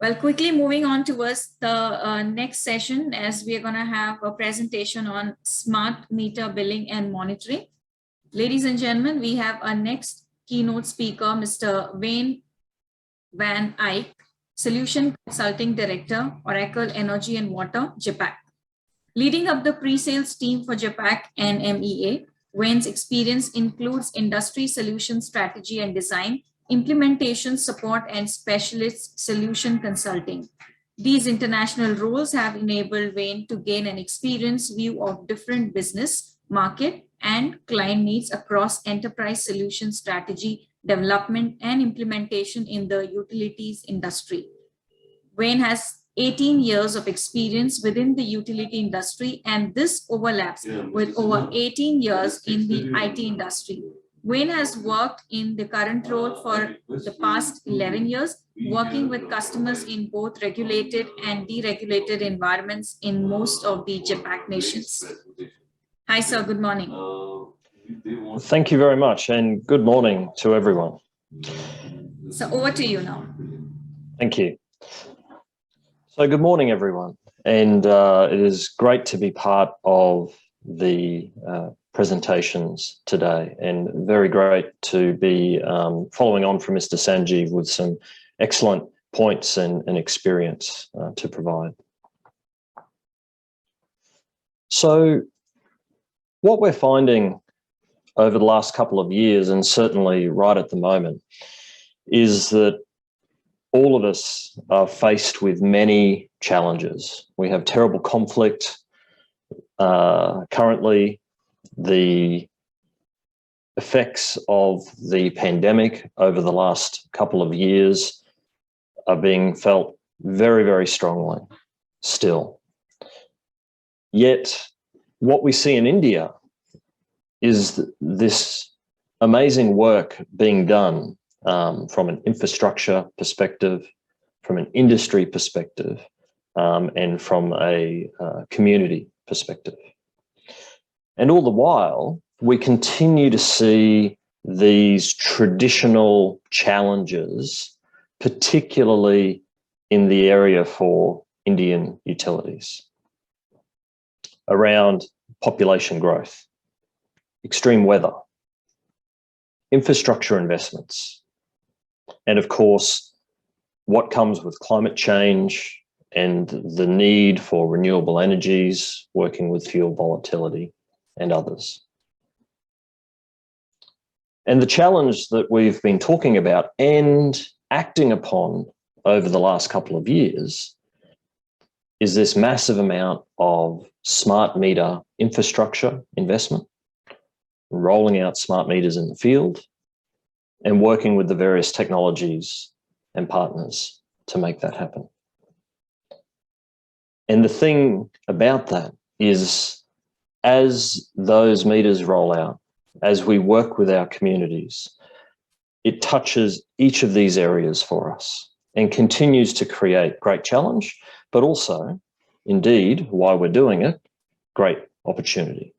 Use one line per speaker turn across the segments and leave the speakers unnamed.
Well, quickly moving on towards the next session, as we are going to have a presentation on smart meter billing and monitoring. Ladies and gentlemen, we have our next keynote speaker, Mr. Wayne Van Eyck, Solution Consulting Director, Oracle Energy and Water, JAPAC. Leading up the pre-sales team for JAPAC and MEA, Wayne's experience includes industry solution strategy and design, implementation support, and specialist solution consulting. These international roles have enabled Wayne to gain an experienced view of different business, market, and client needs across enterprise solution strategy, development, and implementation in the utilities industry. Wayne has 18 years of experience within the utility industry, and this overlaps with over 18 years in the IT industry. Wayne has worked in the current role for the past 11 years, working with customers in both regulated and deregulated environments in most of the JAPAC nations. Hi, sir. Good morning.
Thank you very much, and good morning to everyone.
So over to you now.
Thank you. So good morning, everyone, and it is great to be part of the presentations today, and very great to be following on from Mr. Sanjeev with some excellent points and experience to provide. So what we're finding over the last couple of years, and certainly right at the moment, is that all of us are faced with many challenges. We have terrible conflict. Currently, the effects of the pandemic over the last couple of years are being felt very, very strongly still. Yet, what we see in India is this amazing work being done from an infrastructure perspective, from an industry perspective, and from a community perspective. And all the while, we continue to see these traditional challenges, particularly in the area for Indian utilities, around population growth, extreme weather, infrastructure investments, and of course, what comes with climate change and the need for renewable energies, working with fuel volatility and others. And the challenge that we've been talking about and acting upon over the last couple of years is this massive amount of smart meter infrastructure investment, rolling out smart meters in the field, and working with the various technologies and partners to make that happen. And the thing about that is, as those meters roll out, as we work with our communities, it touches each of these areas for us and continues to create great challenge, but also, indeed, while we're doing it, great opportunity.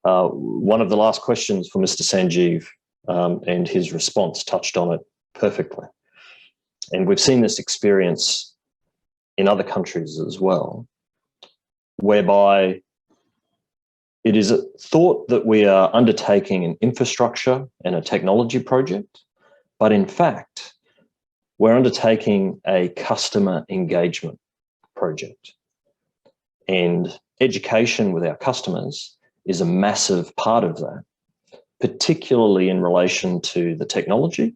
One of the last questions for Mr. Sanjeev and his response touched on it perfectly. And we've seen this experience in other countries as well, whereby it is thought that we are undertaking an infrastructure and a technology project, but in fact, we're undertaking a customer engagement project. And education with our customers is a massive part of that, particularly in relation to the technology,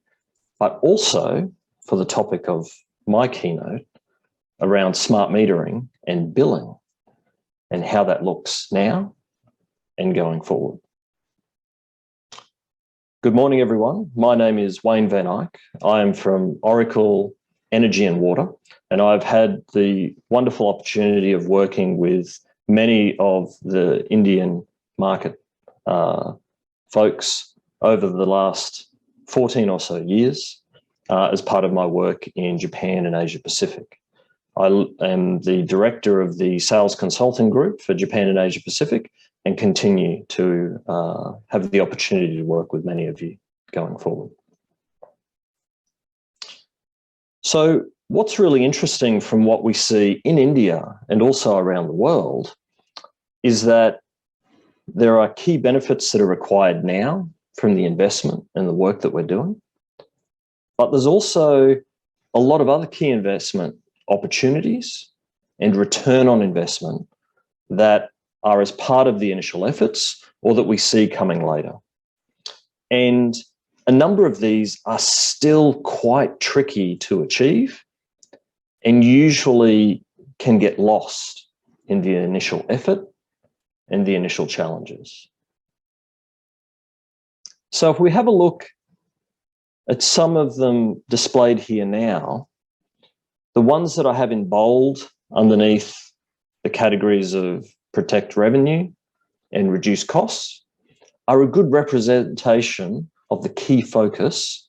but also for the topic of my keynote around smart metering and billing and how that looks now and going forward. Good morning, everyone. My name is Wayne Van Eyck. I am from Oracle Energy and Water, and I've had the wonderful opportunity of working with many of the Indian market folks over the last 14 or so years as part of my work in Japan and Asia Pacific. I am the director of the sales consulting group for Japan and Asia Pacific, and continue to have the opportunity to work with many of you going forward. So what's really interesting from what we see in India and also around the world is that there are key benefits that are required now from the investment and the work that we're doing. But there's also a lot of other key investment opportunities and return on investment that are as part of the initial efforts or that we see coming later. And a number of these are still quite tricky to achieve and usually can get lost in the initial effort and the initial challenges. So if we have a look at some of them displayed here now, the ones that I have in bold underneath the categories of protect revenue and reduce costs are a good representation of the key focus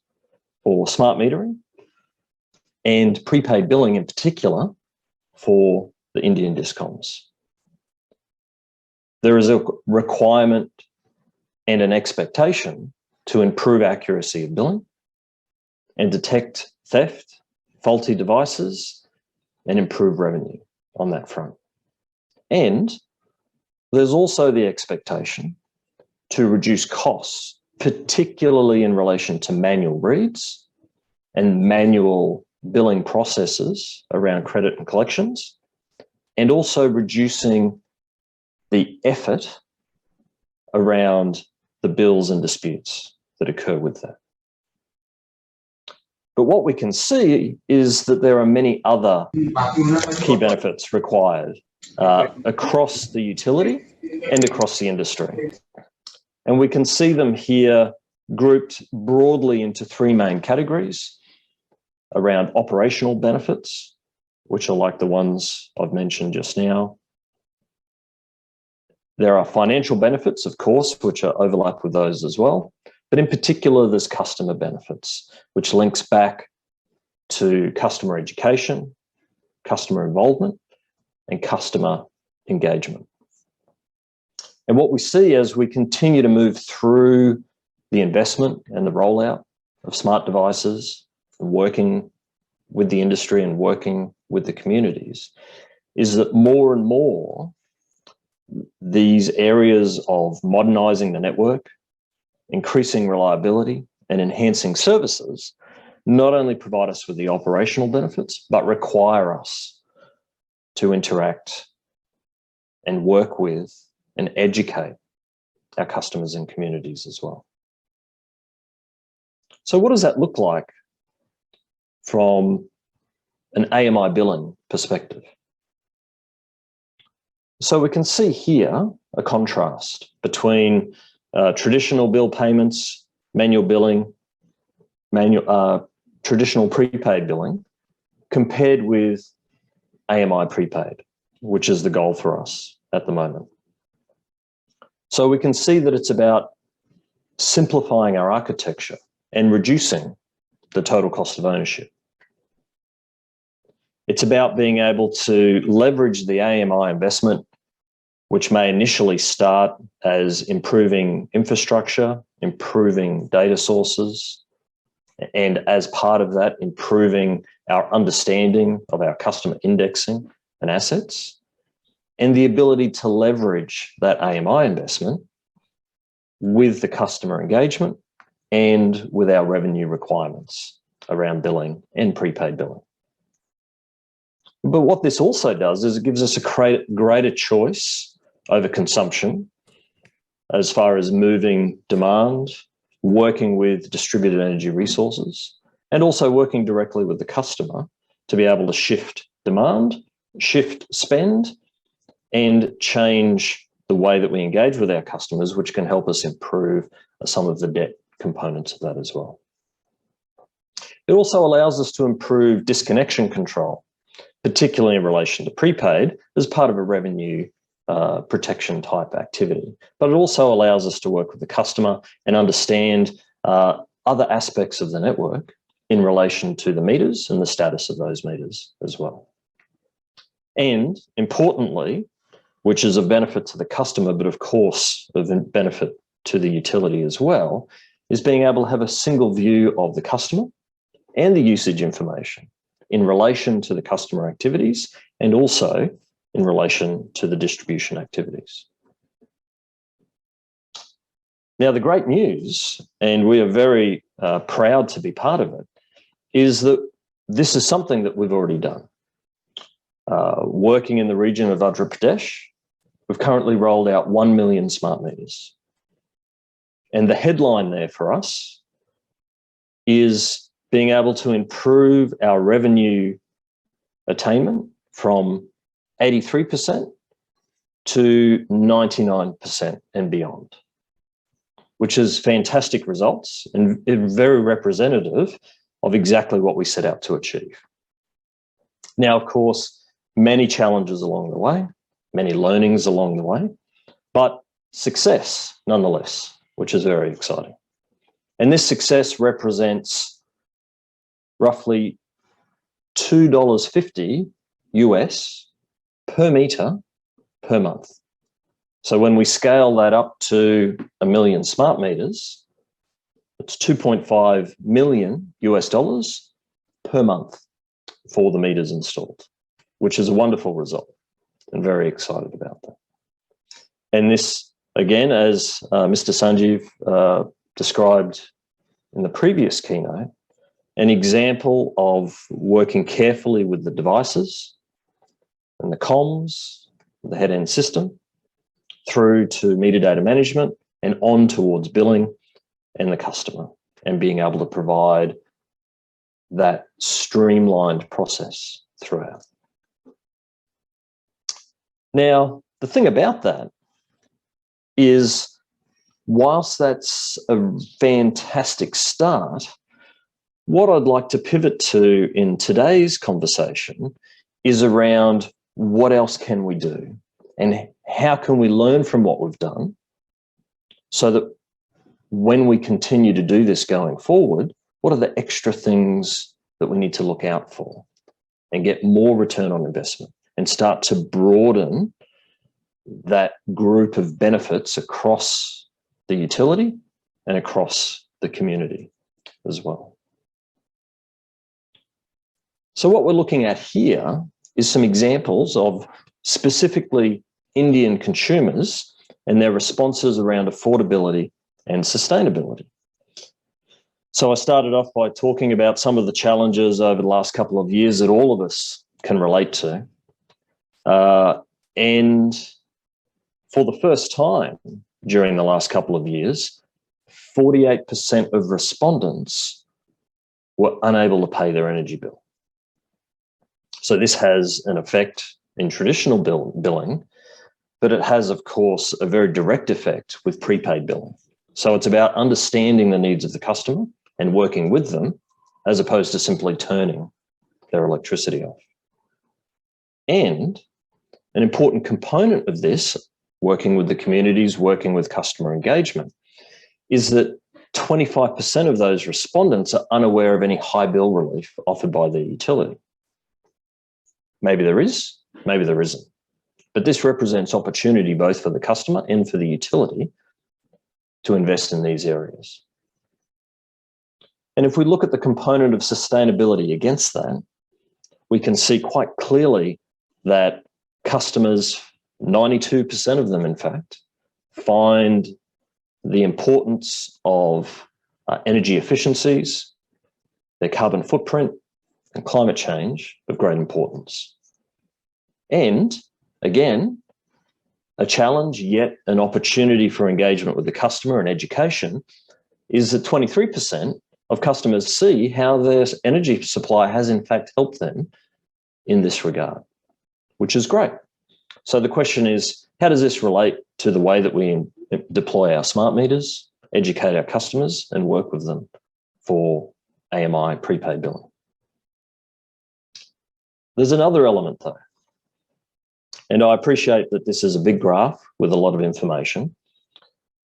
for smart metering and prepaid billing in particular for the Indian DISCOMs. There is a requirement and an expectation to improve accuracy of billing and detect theft, faulty devices, and improve revenue on that front. And there's also the expectation to reduce costs, particularly in relation to manual reads and manual billing processes around credit and collections, and also reducing the effort around the bills and disputes that occur with that. But what we can see is that there are many other key benefits required across the utility and across the industry. And we can see them here grouped broadly into three main categories around operational benefits, which are like the ones I've mentioned just now. There are financial benefits, of course, which are overlap with those as well. But in particular, there's customer benefits, which links back to customer education, customer involvement, and customer engagement. And what we see as we continue to move through the investment and the rollout of smart devices, and working with the industry and working with the communities, is that more and more these areas of modernizing the network, increasing reliability, and enhancing services not only provide us with the operational benefits, but require us to interact and work with and educate our customers and communities as well. So what does that look like from an AMI billing perspective? So we can see here a contrast between traditional bill payments, manual billing, traditional prepaid billing, compared with AMI prepaid, which is the goal for us at the moment. So we can see that it's about simplifying our architecture and reducing the total cost of ownership. It's about being able to leverage the AMI investment, which may initially start as improving infrastructure, improving data sources, and as part of that, improving our understanding of our customer indexing and assets, and the ability to leverage that AMI investment with the customer engagement and with our revenue requirements around billing and prepaid billing. But what this also does is it gives us a greater choice over consumption as far as moving demand, working with distributed energy resources, and also working directly with the customer to be able to shift demand, shift spend, and change the way that we engage with our customers, which can help us improve some of the debt components of that as well. It also allows us to improve disconnection control, particularly in relation to prepaid, as part of a revenue protection type activity. But it also allows us to work with the customer and understand other aspects of the network in relation to the meters and the status of those meters as well. And importantly, which is a benefit to the customer, but of course of benefit to the utility as well, is being able to have a single view of the customer and the usage information, in relation to the customer activities and also in relation to the distribution activities. Now, the great news, and we are very proud to be part of it, is that this is something that we've already done. Working in the region of Andhra Pradesh, we've currently rolled out 1 million smart meters. And the headline there for us is being able to improve our revenue attainment from 83% to 99% and beyond, which is fantastic results and very representative of exactly what we set out to achieve. Now, of course, many challenges along the way, many learnings along the way, but success nonetheless, which is very exciting. And this success represents roughly $2.50 US per meter per month. So when we scale that up to 1 million smart meters, it's $2.5 million US dollars per month for the meters installed, which is a wonderful result and very excited about that. And this, again, as Mr. Sanjeev described in the previous keynote, an example of working carefully with the devices and the comms, the head-end system, through to meter data management and on towards billing and the customer, and being able to provide that streamlined process throughout. Now, the thing about that is, whilst that's a fantastic start, what I'd like to pivot to in today's conversation is around what else can we do and how can we learn from what we've done so that when we continue to do this going forward, what are the extra things that we need to look out for and get more return on investment and start to broaden that group of benefits across the utility and across the community as well. So what we're looking at here is some examples of specifically Indian consumers and their responses around affordability and sustainability. So I started off by talking about some of the challenges over the last couple of years that all of us can relate to. And for the first time during the last couple of years, 48% of respondents were unable to pay their energy bill. So this has an effect in traditional billing, but it has, of course, a very direct effect with prepaid billing. So it's about understanding the needs of the customer and working with them as opposed to simply turning their electricity off. And an important component of this, working with the communities, working with customer engagement, is that 25% of those respondents are unaware of any high bill relief offered by the utility. Maybe there is, maybe there isn't. But this represents opportunity both for the customer and for the utility to invest in these areas. And if we look at the component of sustainability against that, we can see quite clearly that customers, 92% of them in fact, find the importance of energy efficiencies, their carbon footprint, and climate change of great importance. And again, a challenge, yet an opportunity for engagement with the customer and education, is that 23% of customers see how their energy supply has in fact helped them in this regard, which is great. So the question is, how does this relate to the way that we deploy our smart meters, educate our customers, and work with them for AMI prepaid billing? There's another element though, and I appreciate that this is a big graph with a lot of information,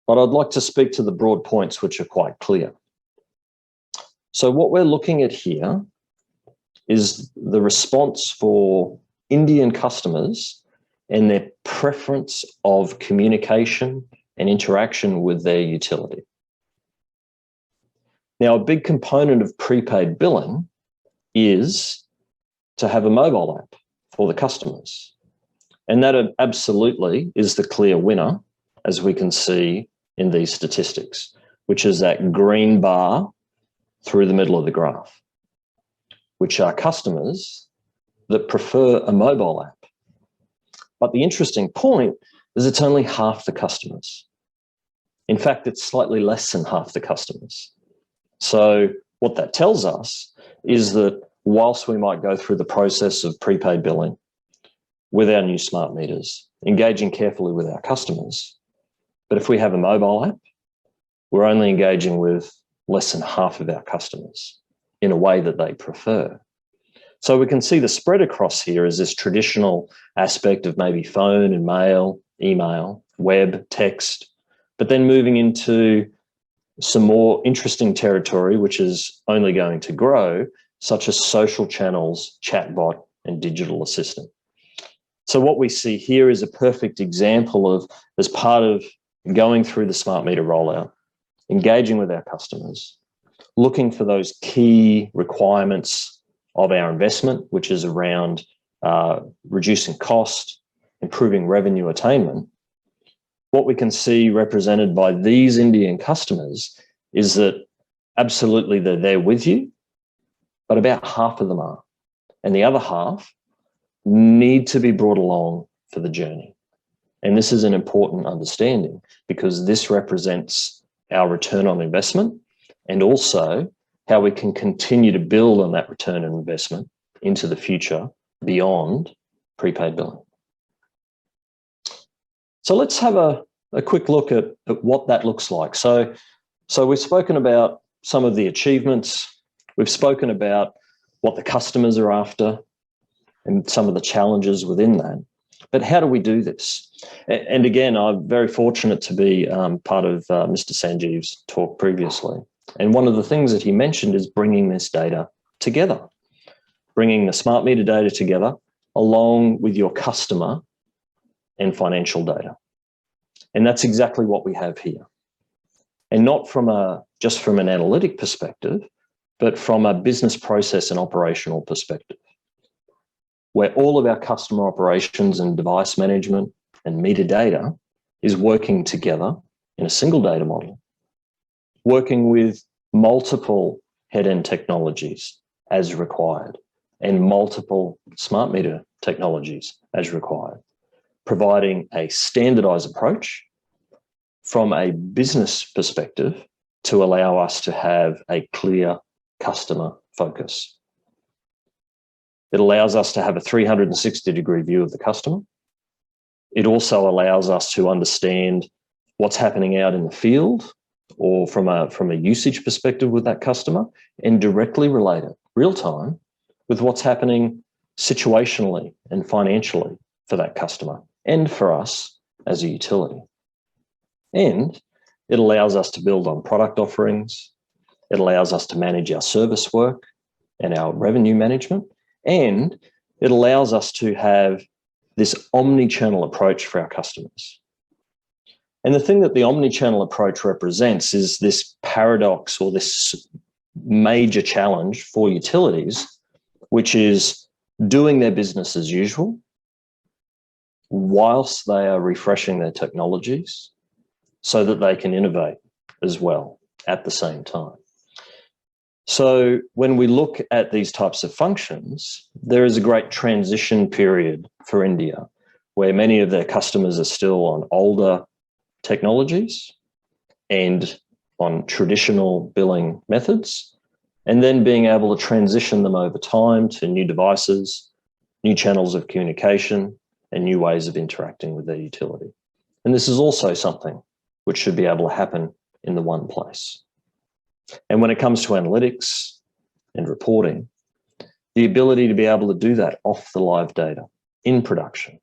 but I'd like to speak to the broad points which are quite clear. So what we're looking at here is the response for Indian customers and their preference of communication and interaction with their utility. Now, a big component of prepaid billing is to have a mobile app for the customers. And that absolutely is the clear winner, as we can see in these statistics, which is that green bar through the middle of the graph, which are customers that prefer a mobile app. But the interesting point is it's only half the customers. In fact, it's slightly less than half the customers. So what that tells us is that whilst we might go through the process of prepaid billing with our new smart meters, engaging carefully with our customers, but if we have a mobile app, we're only engaging with less than half of our customers in a way that they prefer. So we can see the spread across here is this traditional aspect of maybe phone and mail, email, web, text, but then moving into some more interesting territory, which is only going to grow, such as social channels, chatbot, and digital assistant. So what we see here is a perfect example of, as part of going through the smart meter rollout, engaging with our customers, looking for those key requirements of our investment, which is around reducing cost, improving revenue attainment. What we can see represented by these Indian customers is that absolutely they're there with you, but about half of them are. And the other half need to be brought along for the journey. And this is an important understanding because this represents our return on investment and also how we can continue to build on that return on investment into the future beyond prepaid billing. So let's have a quick look at what that looks like. So we've spoken about some of the achievements. We've spoken about what the customers are after and some of the challenges within that. But how do we do this? And again, I'm very fortunate to be part of Mr. Sanjeev's talk previously. And one of the things that he mentioned is bringing this data together, bringing the smart meter data together along with your customer and financial data. And that's exactly what we have here. And not from just from an analytic perspective, but from a business process and operational perspective, where all of our customer operations and device management and meter data is working together in a single data model, working with multiple head-end technologies as required and multiple smart meter technologies as required, providing a standardized approach from a business perspective to allow us to have a clear customer focus. It allows us to have a 360-degree view of the customer. It also allows us to understand what's happening out in the field or from a usage perspective with that customer and directly relate it real time with what's happening situationally and financially for that customer and for us as a utility. And it allows us to build on product offerings. It allows us to manage our service work and our revenue management. And it allows us to have this omni-channel approach for our customers. And the thing that the omni-channel approach represents is this paradox or this major challenge for utilities, which is doing their business as usual whilst they are refreshing their technologies so that they can innovate as well at the same time. So when we look at these types of functions, there is a great transition period for India where many of their customers are still on older technologies and on traditional billing methods, and then being able to transition them over time to new devices, new channels of communication, and new ways of interacting with their utility. And this is also something which should be able to happen in the one place. And when it comes to analytics and reporting, the ability to be able to do that off the live data in production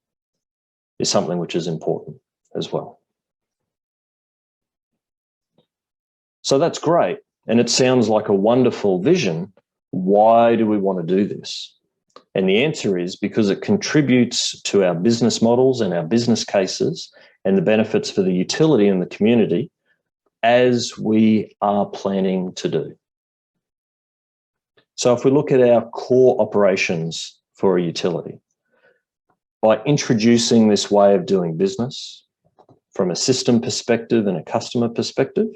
is something which is important as well. So that's great. And it sounds like a wonderful vision. Why do we want to do this? And the answer is because it contributes to our business models and our business cases and the benefits for the utility and the community as we are planning to do. So if we look at our core operations for a utility. By introducing this way of doing business from a system perspective and a customer perspective,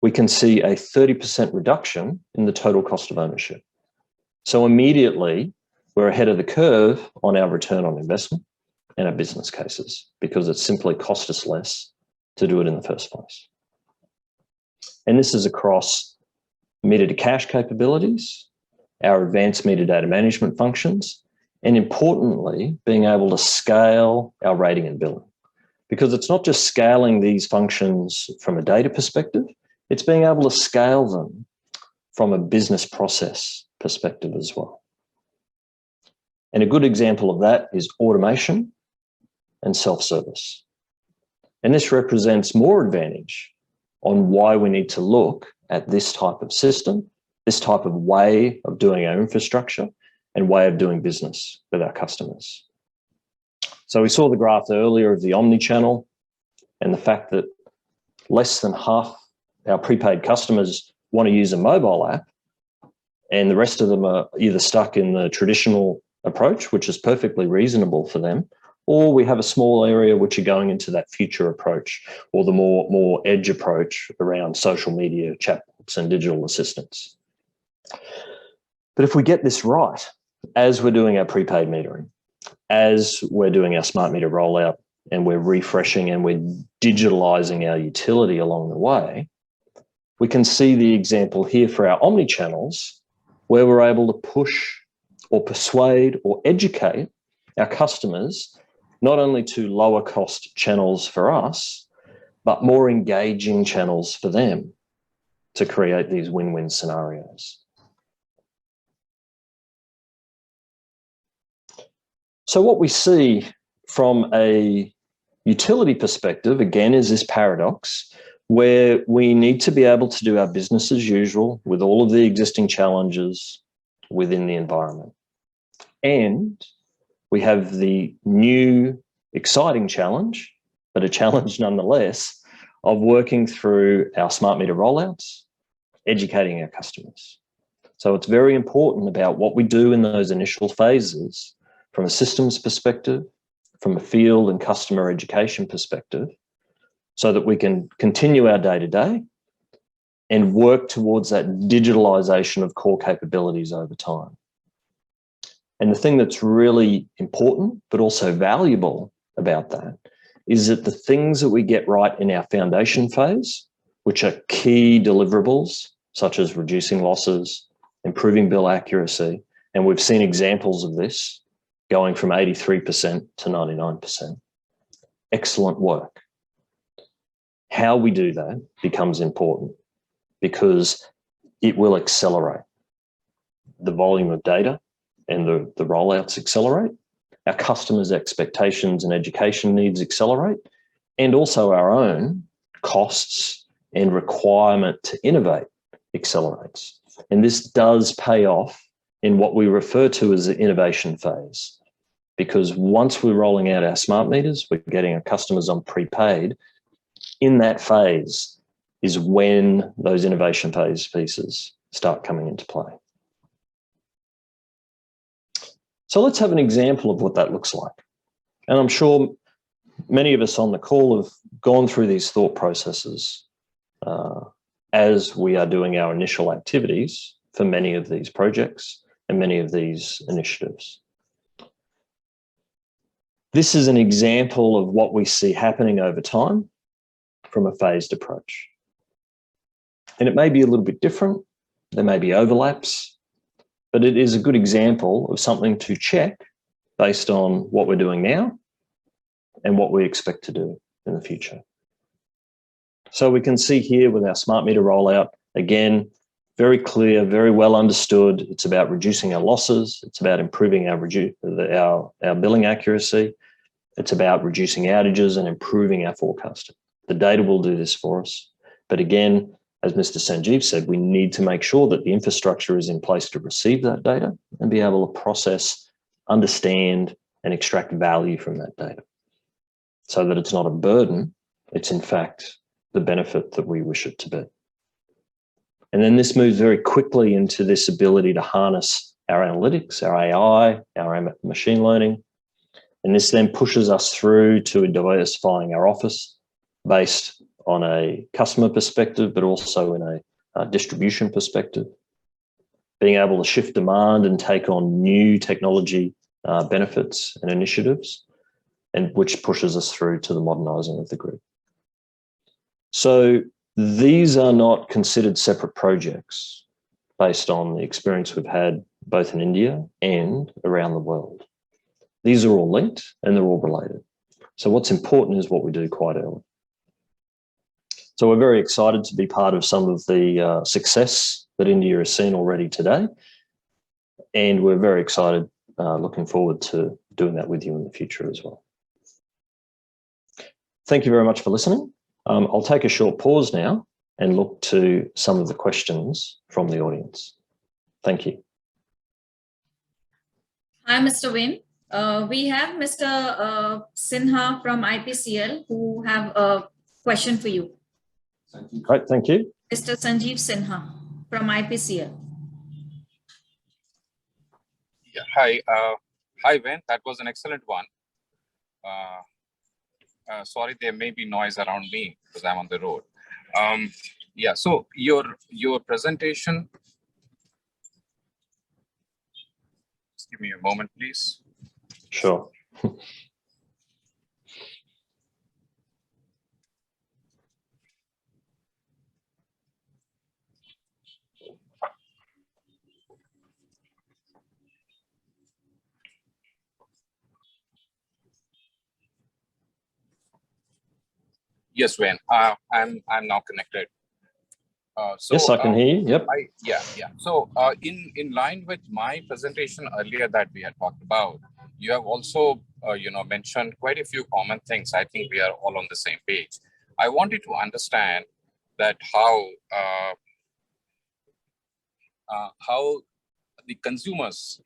we can see a 30% reduction in the total cost of ownership. So immediately, we're ahead of the curve on our return on investment and our business cases because it simply cost us less to do it in the first place. And this is across meter to cash capabilities, our advanced meter data management functions, and importantly, being able to scale our rating and billing. Because it's not just scaling these functions from a data perspective, it's being able to scale them from a business process perspective as well. And a good example of that is automation and self-service. And this represents more advantage on why we need to look at this type of system, this type of way of doing our infrastructure and way of doing business with our customers. So we saw the graph earlier of the omni-channel and the fact that less than half our prepaid customers want to use a mobile app, and the rest of them are either stuck in the traditional approach, which is perfectly reasonable for them, or we have a small area which are going into that future approach or the more edge approach around social media, chatbots and digital assistants. But if we get this right, as we're doing our prepaid metering, as we're doing our smart meter rollout and we're refreshing and we're digitalizing our utility along the way, we can see the example here for our omni-channels where we're able to push or persuade or educate our customers not only to lower cost channels for us, but more engaging channels for them to create these win-win scenarios. So what we see from a utility perspective, again, is this paradox where we need to be able to do our business as usual with all of the existing challenges within the environment. And we have the new exciting challenge, but a challenge nonetheless, of working through our smart meter rollouts, educating our customers. So it's very important about what we do in those initial phases from a systems perspective, from a field and customer education perspective, so that we can continue our day-to-day and work towards that digitalization of core capabilities over time. And the thing that's really important, but also valuable about that, is that the things that we get right in our foundation phase, which are key deliverables, such as reducing losses, improving bill accuracy, and we've seen examples of this going from 83% to 99%. Excellent work. How we do that becomes important because it will accelerate the volume of data and the rollouts accelerate, our customers' expectations and education needs accelerate, and also our own costs and requirement to innovate accelerates. And this does pay off in what we refer to as the innovation phase. Because once we're rolling out our smart meters, we're getting our customers on prepaid, in that phase is when those innovation phase pieces start coming into play. So let's have an example of what that looks like. And I'm sure many of us on the call have gone through these thought processes as we are doing our initial activities for many of these projects and many of these initiatives. This is an example of what we see happening over time from a phased approach. And it may be a little bit different. There may be overlaps, but it is a good example of something to check based on what we're doing now and what we expect to do in the future. So we can see here with our smart meter rollout, again, very clear, very well understood. It's about reducing our losses. It's about improving our billing accuracy. It's about reducing outages and improving our forecasting. The data will do this for us. But again, as Mr. Sanjeev said, we need to make sure that the infrastructure is in place to receive that data and be able to process, understand, and extract value from that data so that it's not a burden. It's in fact the benefit that we wish it to be. And then this moves very quickly into this ability to harness our analytics, our AI, our machine learning. And this then pushes us through to diversifying our office based on a customer perspective, but also in a distribution perspective. Being able to shift demand and take on new technology benefits and initiatives, and which pushes us through to the modernising of the grid. So these are not considered separate projects based on the experience we've had both in India and around the world. These are all linked and they're all related. So what's important is what we do quite early. So we're very excited to be part of some of the success that India has seen already today. And we're very excited, looking forward to doing that with you in the future as well. Thank you very much for listening. I'll take a short pause now and look to some of the questions from the audience. Thank you.
Hi, Mr. Win. We have Mr. Sinha from IPCL who have a question for you.
Great, thank you.
Mr. Sanjeev Sinha from IPCL.
Yeah, hi. Hi, Win. That was an excellent one. Sorry, there may be noise around me because I'm on the road. Yeah, so your presentation. Just give me a moment, please.
Sure.
Yes, Wayne. I'm now connected. So,
yes, I can hear you. Yep.
Yeah. So in line with my presentation earlier that we had talked about, you have also mentioned quite a few common things. I think we are all on the same page. I wanted to understand that how the consumers,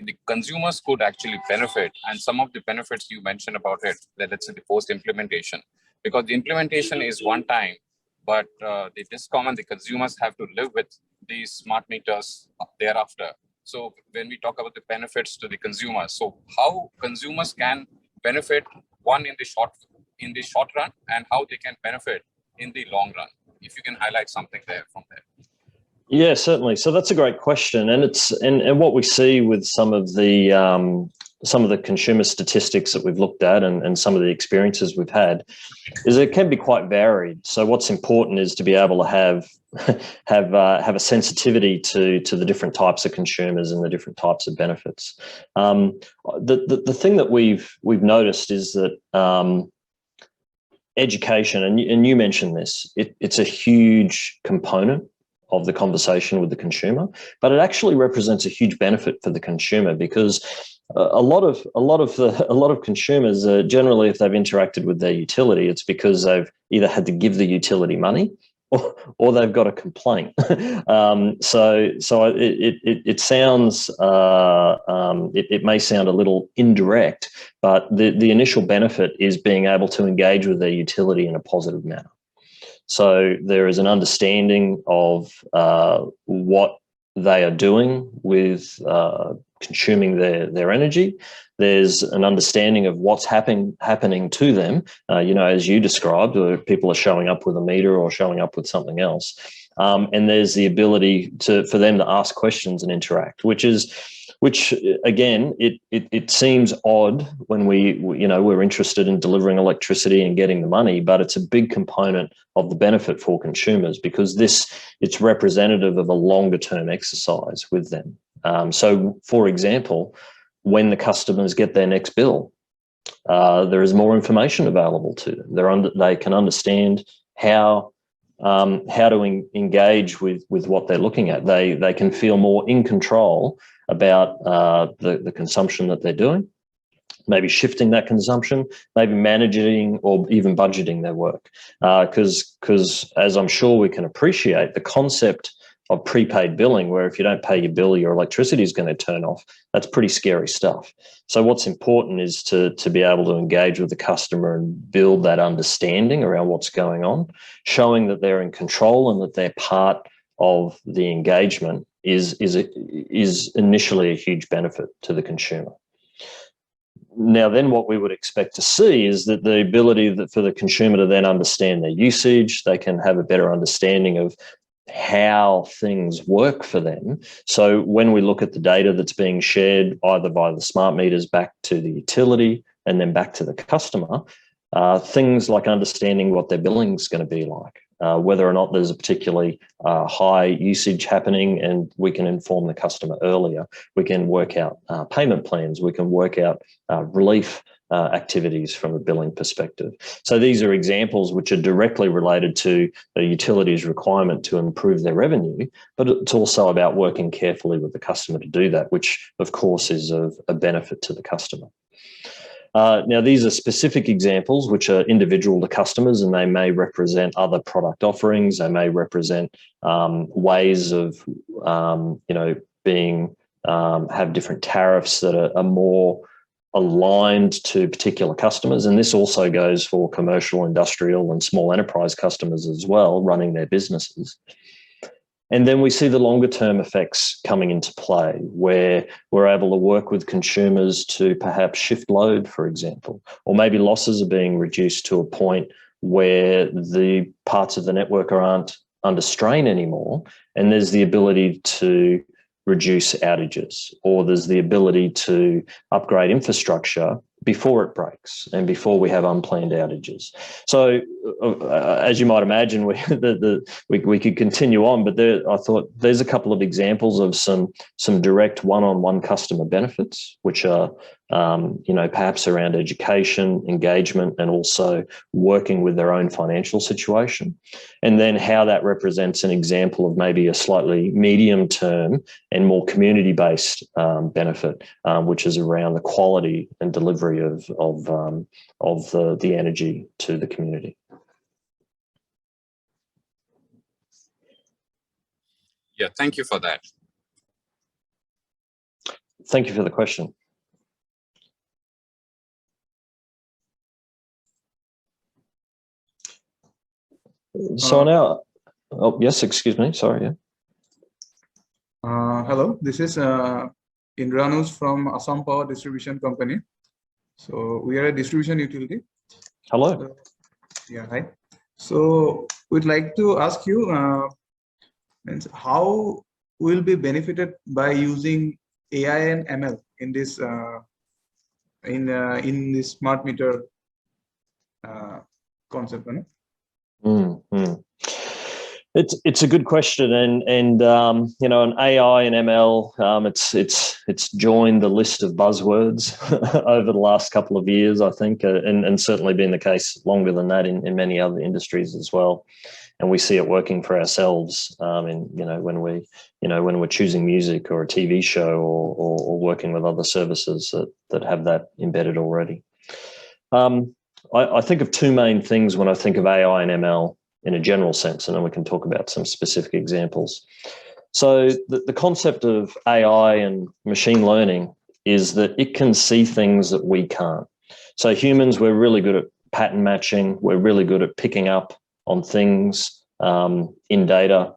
the consumers could actually benefit, and some of the benefits you mentioned about it, that let's say the post implementation, because the implementation is one time, but the DISCOM and the consumers have to live with these smart meters thereafter. So when we talk about the benefits to the consumers, so how consumers can benefit, one in the short run, and how they can benefit in the long run. If you can highlight something there from there.
Yeah, certainly. So that's a great question, and and what we see with some of the consumer statistics that we've looked at and some of the experiences we've had is it can be quite varied. So what's important is to be able to have a sensitivity to the different types of consumers and the different types of benefits. The thing that we've noticed is that education, and you mentioned this, it's a huge component of the conversation with the consumer, but it actually represents a huge benefit for the consumer, because a lot of consumers generally, if they've interacted with their utility, it's because they've either had to give the utility money or they've got a complaint. So it sounds it may sound a little indirect, but the initial benefit is being able to engage with their utility in a positive manner. So there is an understanding of what they are doing with consuming their energy. There's an understanding of what's happening to them, as you described, where people are showing up with a meter or showing up with something else. And there's the ability for them to ask questions and interact, which again, it seems odd when we're interested in delivering electricity and getting the money, but it's a big component of the benefit for consumers, because it's representative of a longer term exercise with them. So, for example, when the customers get their next bill, there is more information available to them. They can understand how to engage with what they're looking at. They can feel more in control about the consumption that they're doing, maybe shifting that consumption, maybe managing or even budgeting their work. Because as I'm sure we can appreciate, the concept of prepaid billing, where if you don't pay your bill, your electricity is going to turn off, that's pretty scary stuff. So what's important is to be able to engage with the customer and build that understanding around what's going on, showing that they're in control and that they're part of the engagement is initially a huge benefit to the consumer. Now, then what we would expect to see is that the ability for the consumer to then understand their usage, they can have a better understanding of how things work for them. So when we look at the data that's being shared either by the smart meters back to the utility and then back to the customer, things like understanding what their billing is going to be like, whether or not there's a particularly high usage happening, and we can inform the customer earlier. We can work out payment plans. We can work out relief activities from a billing perspective. So these are examples which are directly related to the utility's requirement to improve their revenue, but it's also about working carefully with the customer to do that, which of course is of a benefit to the customer. Now, these are specific examples which are individual to customers, and they may represent other product offerings. They may represent ways of, have different tariffs that are more aligned to particular customers. And this also goes for commercial, industrial, and small enterprise customers as well, running their businesses. And then we see the longer term effects coming into play, where we're able to work with consumers to perhaps shift load, for example, or maybe losses are being reduced to a point where the parts of the network aren't under strain anymore, and there's the ability to reduce outages, or there's the ability to upgrade infrastructure before it breaks and before we have unplanned outages. So as you might imagine, we could continue on, but I thought there's a couple of examples of some direct one-on-one customer benefits, which are perhaps around education, engagement, and also working with their own financial situation. And then how that represents an example of maybe a slightly medium term and more community-based benefit, which is around the quality and delivery of the energy to the community.
Yeah, thank you for that.
Thank you for the question. So now, oh yes, excuse me, sorry. Yeah.
Hello, this is Indranus from Assam Power Distribution Company. So we are a distribution utility.
Hello.
So, yeah, hi. So we'd like to ask you, how we'll be benefited by using AI and ML in this in this smart meter concept, right?
It's a good question, and an AI and ML, it's joined the list of buzzwords over the last couple of years, I think, and certainly been the case longer than that in many other industries as well. And we see it working for ourselves, when we're choosing music or a TV show or working with other services that have that embedded already. I think of two main things when I think of AI and ML in a general sense, and then we can talk about some specific examples. So the concept of AI and machine learning is that it can see things that we can't. So humans, we're really good at pattern matching. We're really good at picking up on things in data,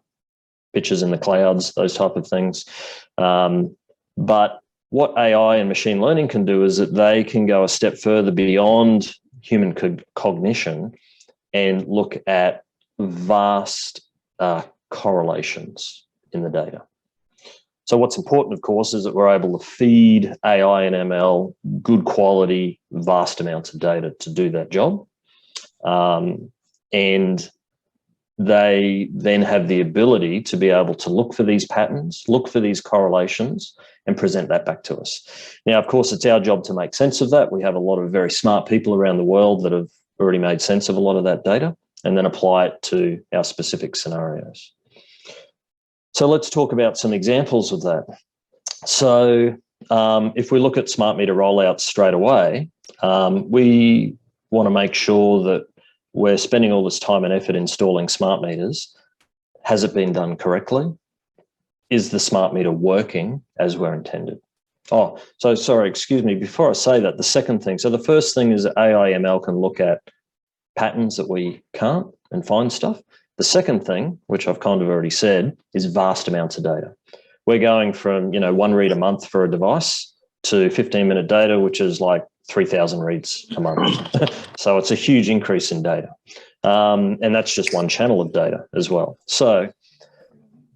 pictures in the clouds, those type of things. But what AI and machine learning can do is that they can go a step further beyond human cognition and look at vast correlations in the data. So what's important, of course, is that we're able to feed AI and ML good quality, vast amounts of data to do that job. And they then have the ability to be able to look for these patterns, look for these correlations, and present that back to us. Now, of course, it's our job to make sense of that. We have a lot of very smart people around the world that have already made sense of a lot of that data and then apply it to our specific scenarios. So let's talk about some examples of that. So if we look at smart meter rollouts straight away, we want to make sure that we're spending all this time and effort installing smart meters. Has it been done correctly? Is the smart meter working as we're intended? Oh, so sorry, excuse me, before I say that, the second thing, so the first thing is that AI ML can look at patterns that we can't and find stuff. The second thing, which I've kind of already said, is vast amounts of data. we're going from, 1 read a month for a device to 15-minute data, which is like 3,000 reads a month. So it's a huge increase in data. And that's just one channel of data as well. So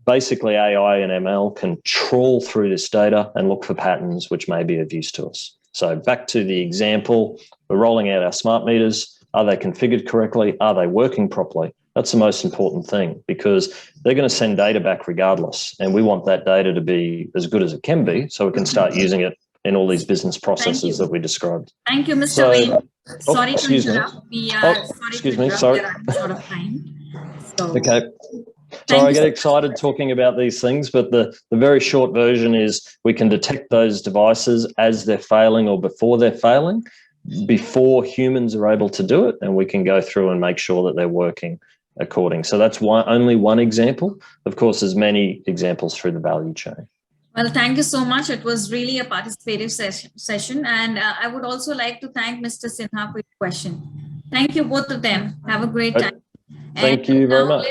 basically AI and ML can trawl through this data and look for patterns which may be of use to us. So back to the example, we're rolling out our smart meters. Are they configured correctly? Are they working properly? That's the most important thing, because they're going to send data back regardless. And we want that data to be as good as it can be so we can start using it in all these business processes that we described.
Thank you, Mr. Wayne. Sorry to interrupt.
Sorry.
We're running short of time. So,
okay. So I get excited talking about these things, but the very short version is we can detect those devices as they're failing or before they're failing, before humans are able to do it, and we can go through and make sure that they're working according. So that's only one example. Of course, there's many examples through the value chain.
Well, thank you so much. It was really a participative session. And I would also like to thank Mr. Sinha for your question. Thank you, both of them. Have a great time.
Thank you very much.